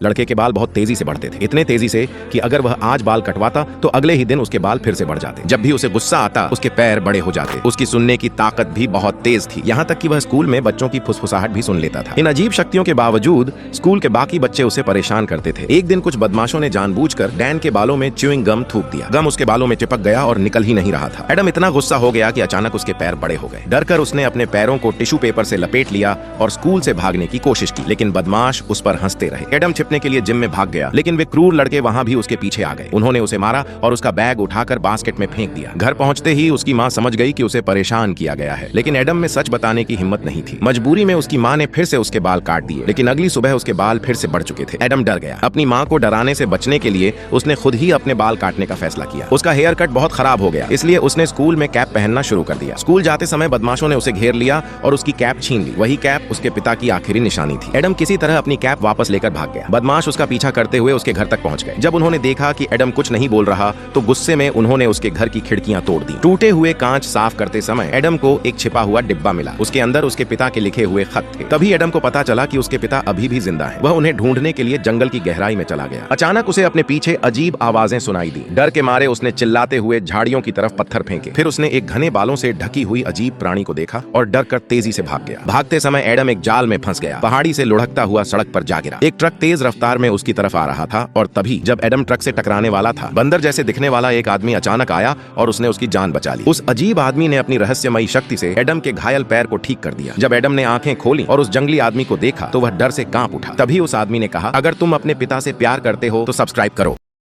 लड़के के बाल बहुत तेजी से बढ़ते थे, इतने तेजी से कि अगर वह आज बाल कटवाता तो अगले ही दिन उसके बाल फिर से बढ़ जाते। जब भी उसे गुस्सा आता उसके पैर बड़े हो जाते। उसकी सुनने की ताकत भी बहुत तेज थी, यहाँ तक कि वह स्कूल में बच्चों की फुसफुसाहट भी सुन लेता था। इन अजीब शक्तियों के बावजूद स्कूल के बाकी बच्चे उसे परेशान करते थे। एक दिन कुछ बदमाशों ने जानबूझकर डैन के बालों में च्यूइंग गम थूक दिया। गम उसके बालों में चिपक गया और निकल ही नहीं रहा था। एडम इतना गुस्सा हो गया कि अचानक उसके पैर बड़े हो गए। डरकर उसने अपने पैरों को टिश्यू पेपर से लपेट लिया और स्कूल से भागने की कोशिश की, लेकिन बदमाश उस पर हंसते रहे। एडम छिपने के लिए जिम में भाग गया, लेकिन वे क्रूर लड़के वहां भी उसके पीछे आ गए। उन्होंने उसे मारा और उसका बैग उठाकर बास्केट में फेंक दिया। घर पहुंचते ही उसकी मां समझ गई कि उसे परेशान किया गया है, लेकिन एडम में सच बताने की हिम्मत नहीं थी। मजबूरी में उसकी मां ने फिर से उसके बाल काट दिए, लेकिन अगली सुबह उसके बाल फिर से बढ़ चुके थे। एडम डर गया। अपनी मां को डराने से बचने के लिए उसने खुद ही अपने बाल काटने का फैसला किया। उसका हेयर कट बहुत खराब हो गया, इसलिए उसने स्कूल में कैप पहनना शुरू कर दिया। स्कूल जाते समय बदमाशों ने उसे घेर लिया और उसकी कैप छीन ली। वही कैप उसके पिता की आखिरी निशानी थी। एडम किसी तरह अपनी कैप वापस लेकर भाग गया। बदमाश उसका पीछा करते हुए उसके घर तक पहुंच गए। जब उन्होंने देखा कि एडम कुछ नहीं बोल रहा तो गुस्से में उन्होंने उसके घर की खिड़कियां तोड़ दी। टूटे हुए कांच साफ करते समय एडम को एक छिपा हुआ डिब्बा मिला। उसके अंदर उसके पिता के लिखे हुए खत थे। तभी एडम को पता चला कि उसके पिता अभी भी जिंदा हैं। वह उन्हें ढूंढने के लिए जंगल की गहराई में चला गया। अचानक उसे अपने पीछे अजीब आवाजें सुनाई दी। डर के मारे उसने चिल्लाते हुए झाड़ियों की तरफ पत्थर फेंके। फिर उसने एक घने बालों से ढकी हुई अजीब प्राणी को देखा और डर कर तेजी से भाग गया। भागते समय एडम एक जाल में फंस गया। पहाड़ी से लुढ़कता हुआ सड़क पर जा गिरा। एक ट्रक तेज रफ्तार में उसकी तरफ आ रहा था और तभी जब एडम ट्रक से टकराने वाला था, बंदर जैसे दिखने वाला एक आदमी अचानक आया और उसने उसकी जान बचा ली। उस अजीब आदमी ने अपनी रहस्यमयी शक्ति से एडम के घायल पैर को ठीक कर दिया। जब एडम ने आंखें खोली और उस जंगली आदमी को देखा तो वह डर से कांप उठा। तभी उस आदमी ने कहा, अगर तुम अपने पिता से प्यार करते हो तो सब्सक्राइब करो।